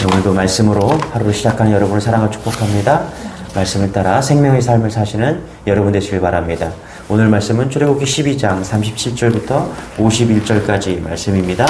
오늘도 말씀으로 하루를 시작하는 여러분을 사랑을 축복합니다. 말씀을 따라 생명의 삶을 사시는 여러분 되시길 바랍니다. 오늘 말씀은 출애굽기 12장 37절부터 51절까지 말씀입니다.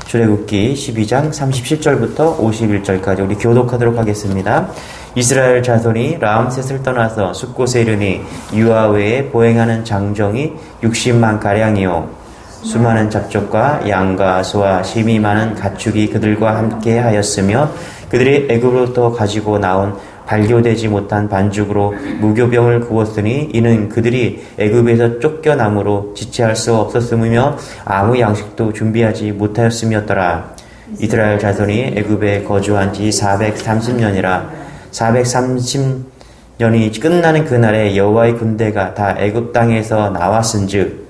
출애굽기 12장 37절부터 51절까지 우리 교독하도록 하겠습니다. 이스라엘 자손이 라암셋을 떠나서 숫곳에 이르니 유아 외에 보행하는 장정이 60만 가량이요 수많은 잡족과 양과 소와 심이 많은 가축이 그들과 함께 하였으며 그들이 애굽으로부터 가지고 나온 발교되지 못한 반죽으로 무교병을 구웠으니 이는 그들이 애굽에서 쫓겨남으로 지체할 수 없었음이며 아무 양식도 준비하지 못하였음이었더라. 이스라엘 자손이 애굽에 거주한 지 430년이라 430년이 끝나는 그날에 여호와의 군대가 다 애굽 땅에서 나왔은즉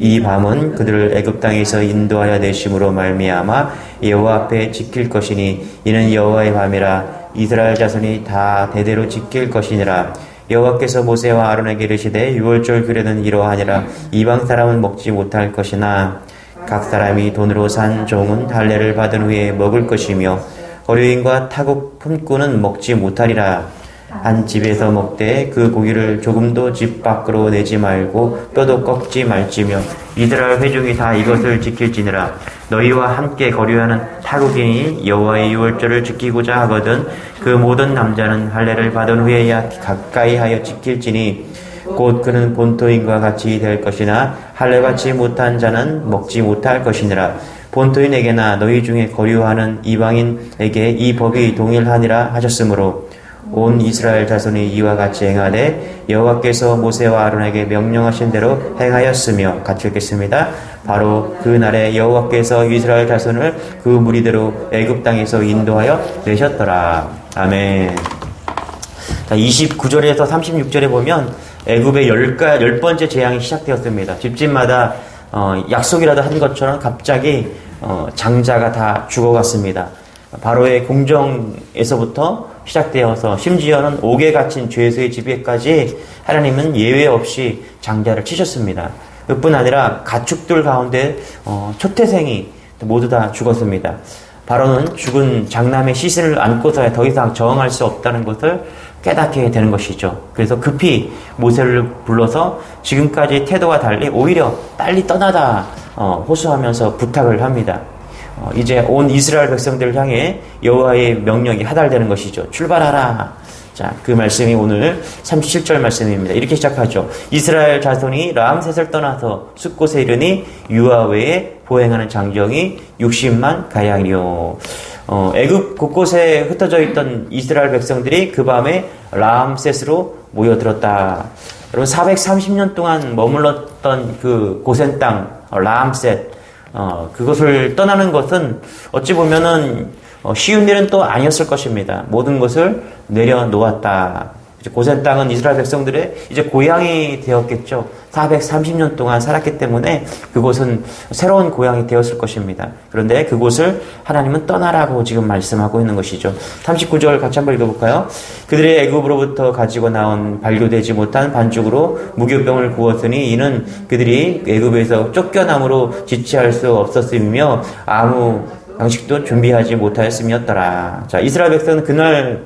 이 밤은 그들을 애굽 땅에서 인도하여 내심으로 말미암아 여호와 앞에 지킬 것이니 이는 여호와의 밤이라 이스라엘 자손이 다 대대로 지킬 것이니라. 여호와께서 모세와 아론에게 이르시되 유월절 규례는 이러하니라. 이방 사람은 먹지 못할 것이나 각 사람이 돈으로 산 종은 할례를 받은 후에 먹을 것이며 어류인과 타국 품꾼은 먹지 못하리라. 한 집에서 먹되 그 고기를 조금도 집 밖으로 내지 말고 뼈도 꺾지 말지며 이스라엘 회중이 다 이것을 지킬지니라. 너희와 함께 거류하는 타국인이 여호와의 유월절을 지키고자 하거든 그 모든 남자는 할례를 받은 후에야 가까이 하여 지킬지니 곧 그는 본토인과 같이 될 것이나 할례 받지 못한 자는 먹지 못할 것이니라. 본토인에게나 너희 중에 거류하는 이방인에게 이 법이 동일하니라 하셨으므로 온 이스라엘 자손이 이와 같이 행하되 여호와께서 모세와 아론에게 명령하신 대로 행하였으며. 같이 읽겠습니다. 바로 그 날에 여호와께서 이스라엘 자손을 그 무리대로 애굽 땅에서 인도하여 내셨더라. 아멘. 29절에서 36절에 보면 애굽의 10번째 재앙이 시작되었습니다. 집집마다 약속이라도 한 것처럼 갑자기 장자가 다 죽어갔습니다. 바로의 궁정에서부터 시작되어서 심지어는 옥에 갇힌 죄수의 집에까지 하나님은 예외 없이 장자를 치셨습니다. 그뿐 아니라 가축들 가운데 초태생이 모두 다 죽었습니다. 바로는 죽은 장남의 시신을 안고서야 더 이상 저항할 수 없다는 것을 깨닫게 되는 것이죠. 그래서 급히 모세를 불러서 지금까지 태도와 달리 오히려 빨리 떠나다 호소하면서 부탁을 합니다. 이제 온 이스라엘 백성들을 향해 여호와의 명령이 하달되는 것이죠. 출발하라. 자, 그 말씀이 오늘 37절 말씀입니다. 이렇게 시작하죠. 이스라엘 자손이 라암셋을 떠나서 숫곳에 이르니 유아 외에 보행하는 장정이 60만 가량이요. 애굽 곳곳에 흩어져 있던 이스라엘 백성들이 그 밤에 라암셋으로 모여들었다. 여러분 430년 동안 머물렀던 그 고센 땅 라암셋 그것을 떠나는 것은 어찌 보면은 쉬운 일은 또 아니었을 것입니다. 모든 것을 내려놓았다. 고센 땅은 이스라엘 백성들의 이제 고향이 되었겠죠. 430년 동안 살았기 때문에 그곳은 새로운 고향이 되었을 것입니다. 그런데 그곳을 하나님은 떠나라고 지금 말씀하고 있는 것이죠. 39절 같이 한번 읽어볼까요? 그들이 애굽으로부터 가지고 나온 발교되지 못한 반죽으로 무교병을 구웠으니 이는 그들이 애굽에서 쫓겨남으로 지체할 수 없었음이며 아무 양식도 준비하지 못하였음이었더라. 자, 이스라엘 백성은 그날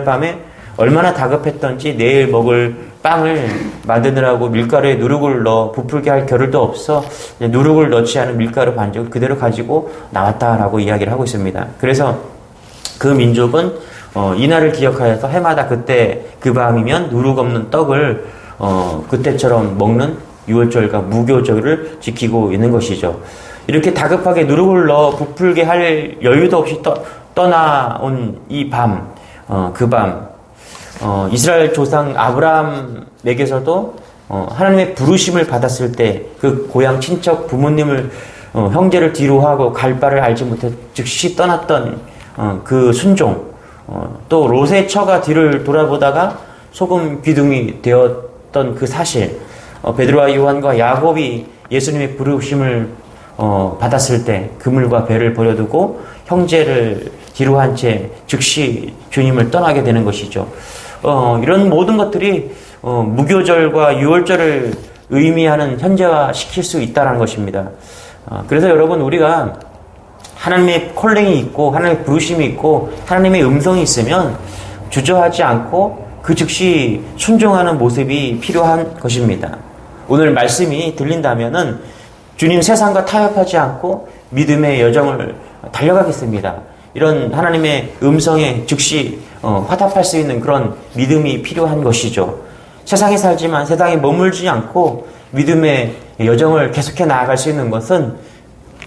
밤에 얼마나 다급했던지 내일 먹을 빵을 만드느라고 밀가루에 누룩을 넣어 부풀게 할 겨를도 없어 누룩을 넣지 않은 밀가루 반죽을 그대로 가지고 나왔다라고 이야기를 하고 있습니다. 그래서 그 민족은 이날을 기억하여서 해마다 그때 그 밤이면 누룩 없는 떡을 그때처럼 먹는 유월절과 무교절을 지키고 있는 것이죠. 이렇게 다급하게 누룩을 넣어 부풀게 할 여유도 없이 떠나온 이 밤, 그 밤 이스라엘 조상 아브라함에게서도 하나님의 부르심을 받았을 때 그 고향 친척 부모님을 형제를 뒤로 하고 갈 바를 알지 못해 즉시 떠났던 그 순종, 또 롯의 처가 뒤를 돌아보다가 소금 기둥이 되었던 그 사실, 베드로와 요한과 야곱이 예수님의 부르심을 받았을 때 그물과 배를 버려두고 형제를 뒤로 한 채 즉시 주님을 떠나게 되는 것이죠. 이런 모든 것들이 무교절과 유월절을 의미하는 현재화 시킬 수 있다는 것입니다. 그래서 여러분 우리가 하나님의 콜링이 있고 하나님의 부르심이 있고 하나님의 음성이 있으면 주저하지 않고 그 즉시 순종하는 모습이 필요한 것입니다. 오늘 말씀이 들린다면은 주님 세상과 타협하지 않고 믿음의 여정을 달려가겠습니다. 이런 하나님의 음성에 즉시 화답할 수 있는 그런 믿음이 필요한 것이죠. 세상에 살지만 세상에 머물지 않고 믿음의 여정을 계속해 나아갈 수 있는 것은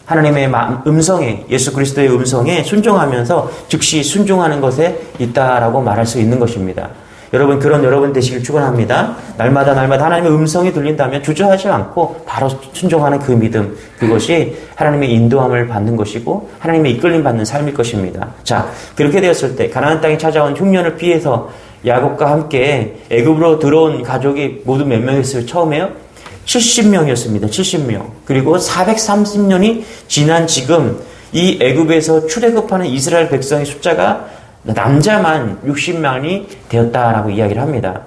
하나님의 음성에, 예수 그리스도의 음성에 순종하면서 즉시 순종하는 것에 있다라고 말할 수 있는 것입니다. 여러분, 그런 여러분 되시길 축원합니다. 날마다 하나님의 음성이 들린다면 주저하지 않고 바로 순종하는 그 믿음, 그것이 하나님의 인도함을 받는 것이고 하나님의 이끌림 받는 삶일 것입니다. 자, 그렇게 되었을 때 가나안 땅에 찾아온 흉년을 피해서 야곱과 함께 애굽으로 들어온 가족이 모두 몇 명이었어요? 처음에요? 70명이었습니다. 70명. 그리고 430년이 지난 지금 이 애굽에서 출애굽하는 이스라엘 백성의 숫자가 남자만 60만이 되었다라고 이야기를 합니다.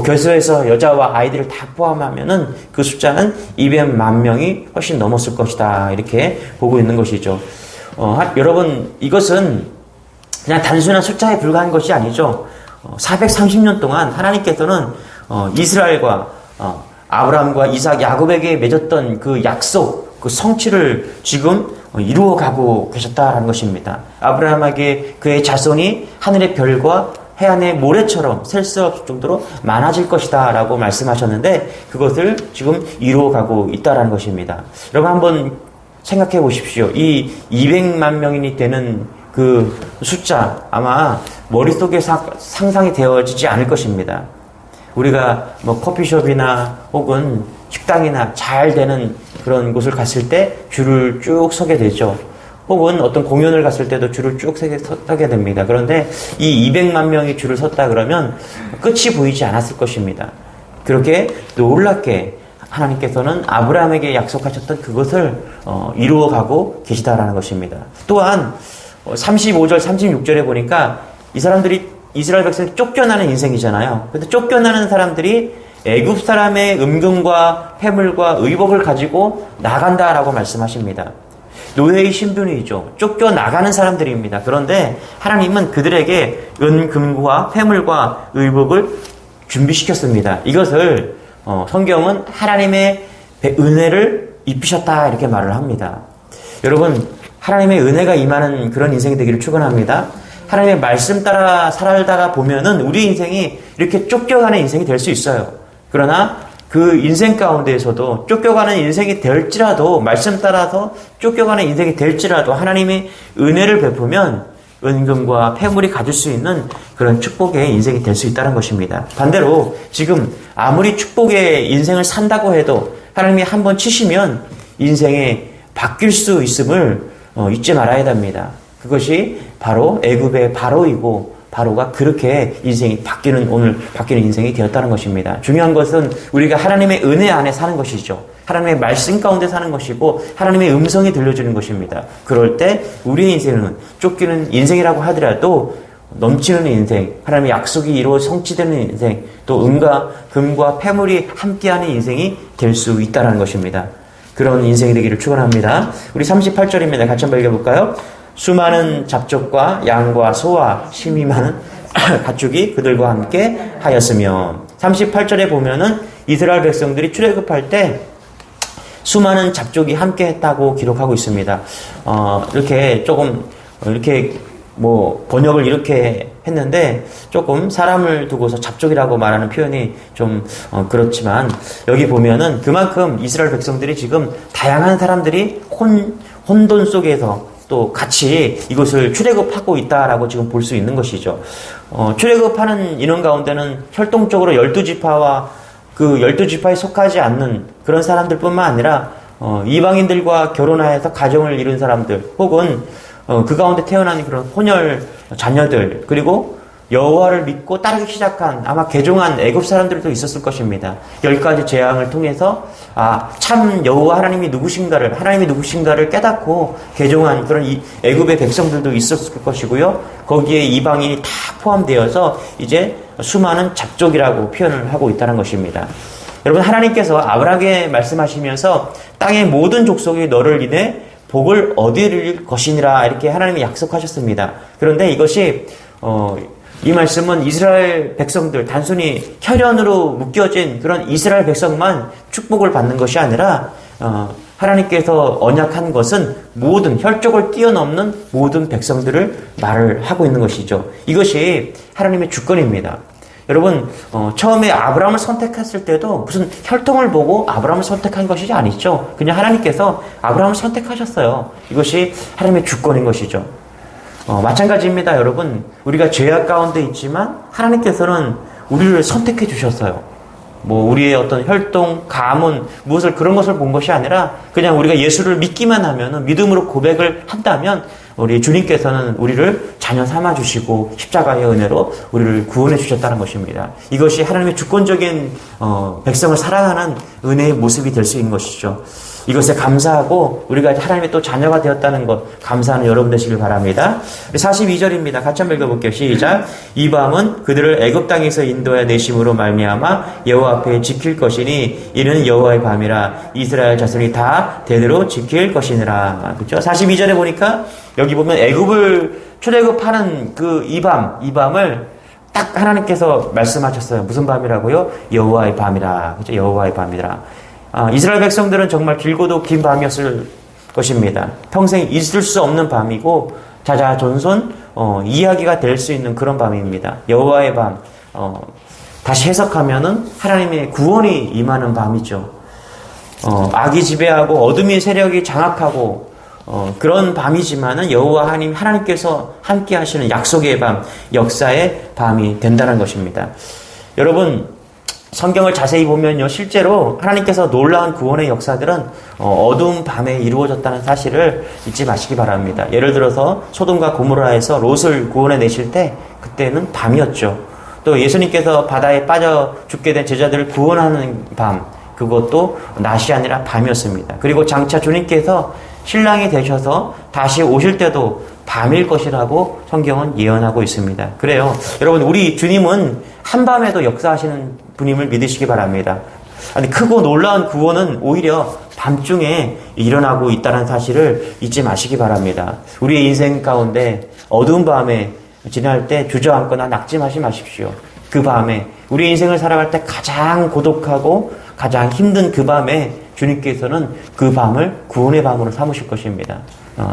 결소에서 여자와 아이들을 다 포함하면은 그 숫자는 200만 명이 훨씬 넘었을 것이다. 이렇게 보고 있는 것이죠. 여러분, 이것은 그냥 단순한 숫자에 불과한 것이 아니죠. 430년 동안 하나님께서는 이스라엘과 아브라함과 이삭, 야곱에게 맺었던 그 약속, 그 성취를 지금 이루어가고 계셨다라는 것입니다. 아브라함에게 그의 자손이 하늘의 별과 해안의 모래처럼 셀 수 없을 정도로 많아질 것이다 라고 말씀하셨는데 그것을 지금 이루어가고 있다라는 것입니다. 여러분 한번 생각해 보십시오. 이 200만 명이 되는 그 숫자 아마 머릿속에 상상이 되어지지 않을 것입니다. 우리가 커피숍이나 혹은 식당이나 잘 되는 그런 곳을 갔을 때 줄을 쭉 서게 되죠. 혹은 어떤 공연을 갔을 때도 줄을 쭉 서게 됩니다. 그런데 이 200만 명이 줄을 섰다 그러면 끝이 보이지 않았을 것입니다. 그렇게 놀랍게 하나님께서는 아브라함에게 약속하셨던 그것을 이루어가고 계시다라는 것입니다. 또한 35절, 36절에 보니까 이 사람들이 이스라엘 백성이 쫓겨나는 인생이잖아요. 근데 쫓겨나는 사람들이 애굽 사람의 은금과 패물과 의복을 가지고 나간다라고 말씀하십니다. 노예의 신분이죠. 쫓겨나가는 사람들입니다. 그런데 하나님은 그들에게 은금과 패물과 의복을 준비시켰습니다. 이것을 성경은 하나님의 은혜를 입히셨다 이렇게 말을 합니다. 여러분, 하나님의 은혜가 임하는 그런 인생이 되기를 축원합니다. 하나님의 말씀 따라 살다가 보면은 우리 인생이 이렇게 쫓겨가는 인생이 될 수 있어요. 그러나 그 인생 가운데에서도 쫓겨가는 인생이 될지라도 말씀 따라서 쫓겨가는 인생이 될지라도 하나님의 은혜를 베푸면 은금과 패물이 가질 수 있는 그런 축복의 인생이 될 수 있다는 것입니다. 반대로 지금 아무리 축복의 인생을 산다고 해도 하나님이 한번 치시면 인생에 바뀔 수 있음을 잊지 말아야 됩니다. 그것이 바로 애굽의 바로이고 바로가 그렇게 인생이 오늘 바뀌는 인생이 되었다는 것입니다. 중요한 것은 우리가 하나님의 은혜 안에 사는 것이죠. 하나님의 말씀 가운데 사는 것이고 하나님의 음성이 들려주는 것입니다. 그럴 때 우리의 인생은 쫓기는 인생이라고 하더라도 넘치는 인생, 하나님의 약속이 이루어 성취되는 인생, 또 은과 금과 패물이 함께하는 인생이 될 수 있다는 것입니다. 그런 인생이 되기를 축원합니다. 우리 38절입니다. 같이 한번 읽어볼까요? 수많은 잡족과 양과 소와 심이 많은 가축이 그들과 함께 하였으며 38절에 보면은 이스라엘 백성들이 출애굽할 때 수많은 잡족이 함께 했다고 기록하고 있습니다. 이렇게 조금 이렇게 번역을 이렇게 했는데 조금 사람을 두고서 잡족이라고 말하는 표현이 좀 그렇지만 여기 보면은 그만큼 이스라엘 백성들이 지금 다양한 사람들이 혼돈 속에서 또 같이 이것을 출애굽하고 있다라고 지금 볼 수 있는 것이죠. 출애굽하는 인원 가운데는 활동적으로 12지파와 그 12지파에 속하지 않는 그런 사람들뿐만 아니라 이방인들과 결혼하여서 가정을 이룬 사람들 혹은 그 가운데 태어난 그런 혼혈 자녀들 그리고 여호와를 믿고 따르기 시작한 아마 개종한 애굽 사람들도 있었을 것입니다. 10가지 재앙을 통해서 참 여호와 하나님이 누구신가를 깨닫고 개종한 그런 애굽의 백성들도 있었을 것이고요. 거기에 이방인이 다 포함되어서 이제 수많은 잡족이라고 표현을 하고 있다는 것입니다. 여러분 하나님께서 아브라함에게 말씀하시면서 땅의 모든 족속이 너를 인해 복을 얻을 것이니라 이렇게 하나님이 약속하셨습니다. 그런데 이것이 이 말씀은 이스라엘 백성들, 단순히 혈연으로 묶여진 그런 이스라엘 백성만 축복을 받는 것이 아니라 하나님께서 언약한 것은 모든 혈족을 뛰어넘는 모든 백성들을 말을 하고 있는 것이죠. 이것이 하나님의 주권입니다. 여러분, 처음에 아브라함을 선택했을 때도 무슨 혈통을 보고 아브라함을 선택한 것이 아니죠. 그냥 하나님께서 아브라함을 선택하셨어요. 이것이 하나님의 주권인 것이죠. 마찬가지입니다, 여러분. 우리가 죄악 가운데 있지만 하나님께서는 우리를 선택해 주셨어요. 우리의 어떤 혈통, 가문, 무엇을 그런 것을 본 것이 아니라 그냥 우리가 예수를 믿기만 하면, 믿음으로 고백을 한다면 우리 주님께서는 우리를 자녀 삼아주시고 십자가의 은혜로 우리를 구원해 주셨다는 것입니다. 이것이 하나님의 주권적인 백성을 사랑하는 은혜의 모습이 될 수 있는 것이죠. 이것에 감사하고 우리가 하나님의 또 자녀가 되었다는 것 감사하는 여러분 되시길 바랍니다. 42절입니다. 같이 한번 읽어볼게요. 시작. 이 밤은 그들을 애굽 땅에서 인도하여 내심으로 말미암아 여호와 앞에 지킬 것이니 이는 여호와의 밤이라 이스라엘 자손이 다 대대로 지킬 것이니라. 그렇죠? 42절에 보니까 여기 보면 애굽을 출애굽하는 이 밤을 딱 하나님께서 말씀하셨어요. 무슨 밤이라고요? 여호와의 밤이라. 그렇죠? 여호와의 밤이라. 이스라엘 백성들은 정말 길고도 긴 밤이었을 것입니다. 평생 있을 수 없는 밤이고 자자존손 이야기가 될 수 있는 그런 밤입니다. 여호와의 밤, 다시 해석하면은 하나님의 구원이 임하는 밤이죠. 악이 지배하고 어둠의 세력이 장악하고 그런 밤이지만은 여호와 하나님께서 함께 하시는 약속의 밤, 역사의 밤이 된다는 것입니다. 여러분, 성경을 자세히 보면요, 실제로 하나님께서 놀라운 구원의 역사들은 어두운 밤에 이루어졌다는 사실을 잊지 마시기 바랍니다. 예를 들어서 소돔과 고모라에서 롯을 구원해 내실 때 그때는 밤이었죠. 또 예수님께서 바다에 빠져 죽게 된 제자들을 구원하는 밤, 그것도 낮이 아니라 밤이었습니다. 그리고 장차 주님께서 신랑이 되셔서 다시 오실 때도 밤일 것이라고 성경은 예언하고 있습니다. 그래요. 여러분, 우리 주님은 한밤에도 역사하시는 분임을 믿으시기 바랍니다. 아니, 크고 놀라운 구원은 오히려 밤중에 일어나고 있다는 사실을 잊지 마시기 바랍니다. 우리의 인생 가운데 어두운 밤에 지날 때 주저앉거나 낙심하지 마십시오. 그 밤에 우리 인생을 살아갈 때 가장 고독하고 가장 힘든 그 밤에 주님께서는 그 밤을 구원의 밤으로 삼으실 것입니다.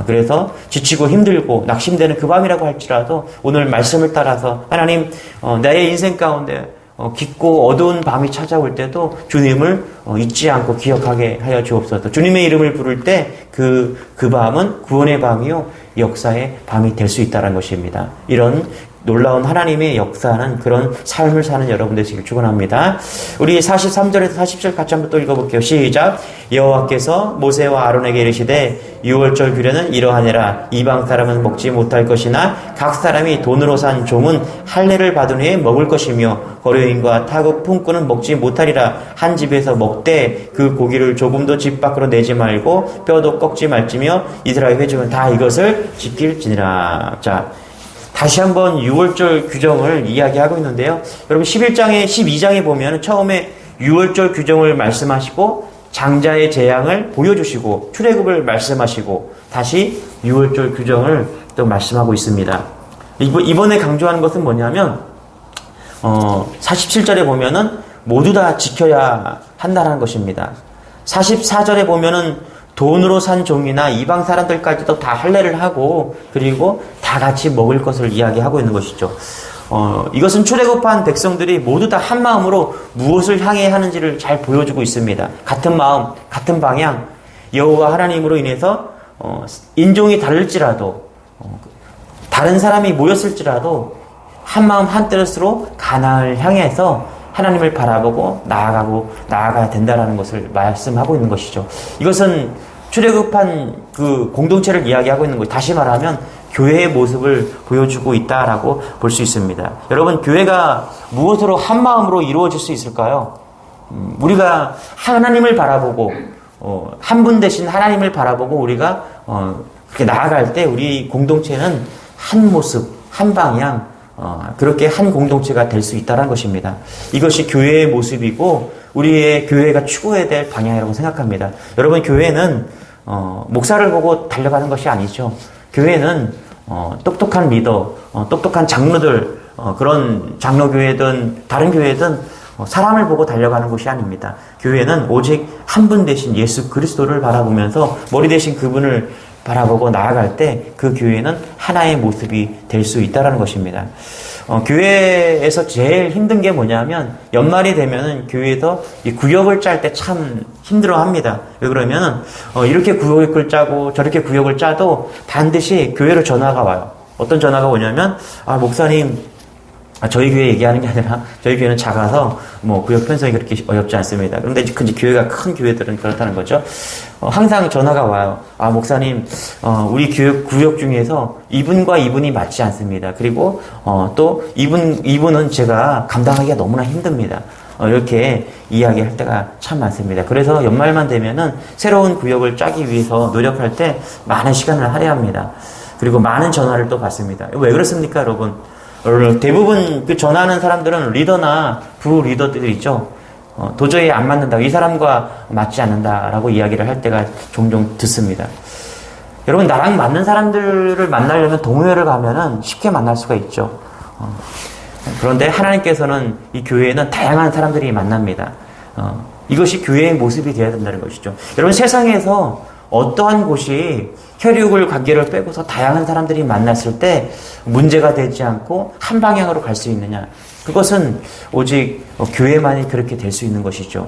그래서 지치고 힘들고 낙심되는 그 밤이라고 할지라도 오늘 말씀을 따라서 하나님, 나의 인생 가운데 깊고 어두운 밤이 찾아올 때도 주님을 잊지 않고 기억하게 하여 주옵소서. 주님의 이름을 부를 때 그 밤은 구원의 밤이요 역사의 밤이 될 수 있다는 것입니다. 이런 놀라운 하나님의 역사는 그런 삶을 사는 여러분 되시길 축원합니다. 우리 43절에서 40절 같이 한번 또 읽어볼게요. 시작. 여호와께서 모세와 아론에게 이르시되 유월절 규례는 이러하니라. 이방 사람은 먹지 못할 것이나 각 사람이 돈으로 산 종은 할례를 받은 후에 먹을 것이며 거류인과 타국 품꾼은 먹지 못하리라. 한 집에서 먹되 그 고기를 조금도 집 밖으로 내지 말고 뼈도 꺾지 말지며 이스라엘 회중은 다 이것을 지킬지니라. 자, 다시 한번 유월절 규정을 이야기하고 있는데요. 여러분 12장에 보면 처음에 유월절 규정을 말씀하시고 장자의 재앙을 보여주시고 출애굽을 말씀하시고 다시 유월절 규정을 또 말씀하고 있습니다. 이번에 강조하는 것은 뭐냐면 47절에 보면은 모두 다 지켜야 한다는 것입니다. 44절에 보면은 돈으로 산 종이나 이방 사람들까지도 다 할례를 하고 그리고 다 같이 먹을 것을 이야기하고 있는 것이죠. 이것은 출애굽한 백성들이 모두 다 한 마음으로 무엇을 향해 하는지를 잘 보여주고 있습니다. 같은 마음, 같은 방향, 여호와 하나님으로 인해서 인종이 다를지라도 다른 사람이 모였을지라도 한 마음 한 뜻으로 가나안을 향해서 하나님을 바라보고 나아가야 된다는 것을 말씀하고 있는 것이죠. 이것은 출애굽한 그 공동체를 이야기하고 있는 것이죠. 다시 말하면 교회의 모습을 보여주고 있다라고 볼 수 있습니다. 여러분, 교회가 무엇으로 한 마음으로 이루어질 수 있을까요? 우리가 하나님을 바라보고 한 분 대신 하나님을 바라보고 우리가 그렇게 나아갈 때 우리 공동체는 한 모습, 한 방향, 그렇게 한 공동체가 될 수 있다는 것입니다. 이것이 교회의 모습이고 우리의 교회가 추구해야 될 방향이라고 생각합니다. 여러분, 교회는 목사를 보고 달려가는 것이 아니죠. 교회는 똑똑한 리더, 똑똑한 장로들, 그런 장로교회든 다른 교회든 사람을 보고 달려가는 곳이 아닙니다. 교회는 오직 한 분 대신 예수 그리스도를 바라보면서 머리 대신 그분을 바라보고 나아갈 때 그 교회는 하나의 모습이 될 수 있다는 것입니다. 교회에서 제일 힘든 게 뭐냐면 연말이 되면은 교회에서 이 구역을 짤 때 참 힘들어 합니다. 왜 그러면은 이렇게 구역을 짜고 저렇게 구역을 짜도 반드시 교회로 전화가 와요. 어떤 전화가 오냐면 목사님, 저희 교회 얘기하는 게 아니라 저희 교회는 작아서 구역 편성이 그렇게 어렵지 않습니다. 그런데 이제 교회가 큰 교회들은 그렇다는 거죠. 항상 전화가 와요. 목사님, 우리 구역 중에서 이분과 이분이 맞지 않습니다. 그리고 또 이분은 제가 감당하기가 너무나 힘듭니다. 이렇게 이야기할 때가 참 많습니다. 그래서 연말만 되면은 새로운 구역을 짜기 위해서 노력할 때 많은 시간을 할애합니다. 그리고 많은 전화를 또 받습니다. 왜 그렇습니까, 여러분? 대부분 그 전화하는 사람들은 리더나 부 리더들이 있죠. 도저히 안 맞는다. 이 사람과 맞지 않는다라고 이야기를 할 때가 종종 듣습니다. 여러분, 나랑 맞는 사람들을 만나려면 동호회를 가면은 쉽게 만날 수가 있죠. 그런데 하나님께서는 이 교회에는 다양한 사람들이 만납니다. 이것이 교회의 모습이 되어야 된다는 것이죠. 여러분, 세상에서 어떠한 곳이 혈육을 관계를 빼고서 다양한 사람들이 만났을 때 문제가 되지 않고 한 방향으로 갈 수 있느냐? 그것은 오직 교회만이 그렇게 될 수 있는 것이죠.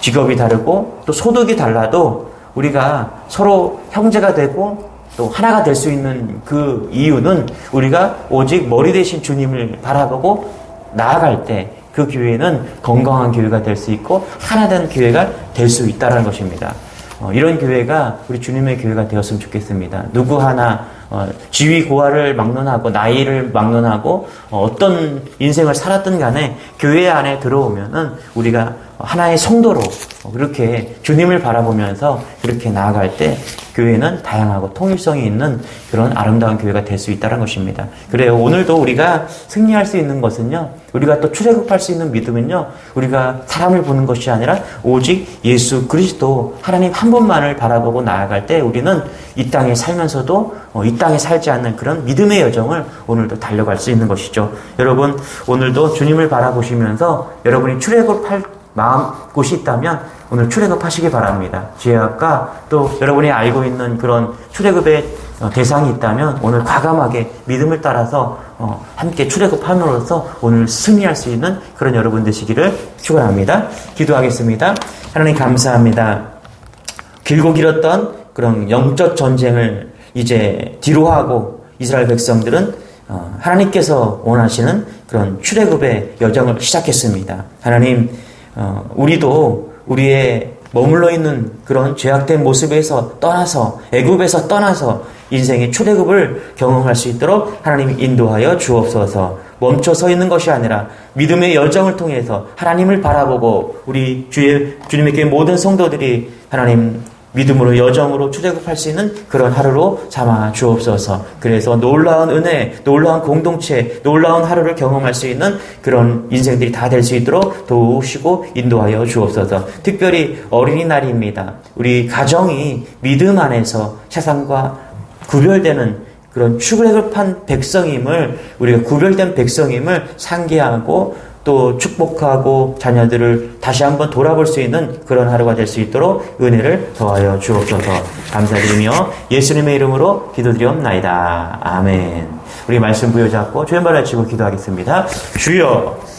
직업이 다르고 또 소득이 달라도 우리가 서로 형제가 되고 또 하나가 될 수 있는 그 이유는 우리가 오직 머리 대신 주님을 바라보고 나아갈 때 그 교회는 건강한 교회가 될 수 있고 하나된 교회가 될 수 있다는 것입니다. 이런 교회가 우리 주님의 교회가 되었으면 좋겠습니다. 누구 하나 지위 고하를 막론하고 나이를 막론하고 어떤 인생을 살았든 간에 교회 안에 들어오면은 우리가 하나의 성도로 그렇게 주님을 바라보면서 그렇게 나아갈 때 교회는 다양하고 통일성이 있는 그런 아름다운 교회가 될 수 있다는 것입니다. 그래요. 오늘도 우리가 승리할 수 있는 것은요, 우리가 또 출애굽할 수 있는 믿음은요, 우리가 사람을 보는 것이 아니라 오직 예수 그리스도 하나님 한 분만을 바라보고 나아갈 때 우리는 이 땅에 살면서도 이 땅에 살지 않는 그런 믿음의 여정을 오늘도 달려갈 수 있는 것이죠. 여러분, 오늘도 주님을 바라보시면서 여러분이 출애굽할 곳이 있다면 오늘 출애굽하시기 바랍니다. 지혜학과 또 여러분이 알고 있는 그런 출애굽의 대상이 있다면 오늘 과감하게 믿음을 따라서 함께 출애굽함으로써 오늘 승리할 수 있는 그런 여러분 되시기를 축원합니다. 기도하겠습니다. 하나님 감사합니다. 길고 길었던 그런 영적 전쟁을 이제 뒤로하고 이스라엘 백성들은 하나님께서 원하시는 그런 출애굽의 여정을 시작했습니다. 하나님, 우리도 우리의 머물러 있는 그런 죄악된 모습에서 떠나서 애굽에서 떠나서 인생의 출애굽을 경험할 수 있도록 하나님이 인도하여 주옵소서. 멈춰 서 있는 것이 아니라 믿음의 여정을 통해서 하나님을 바라보고 우리 주님의 교회 모든 성도들이 하나님 믿음으로 여정으로 출애굽할 수 있는 그런 하루로 삼아 주옵소서. 그래서 놀라운 은혜, 놀라운 공동체, 놀라운 하루를 경험할 수 있는 그런 인생들이 다 될 수 있도록 도우시고 인도하여 주옵소서. 특별히 어린이날입니다. 우리 가정이 믿음 안에서 세상과 구별되는 그런 출애굽한 백성임을, 우리가 구별된 백성임을 상기하고 또 축복하고 자녀들을 다시 한번 돌아볼 수 있는 그런 하루가 될 수 있도록 은혜를 더하여 주옵소서. 감사드리며 예수님의 이름으로 기도드리옵나이다. 아멘. 우리 말씀 부여잡고 주의 말을 치고 기도하겠습니다. 주여.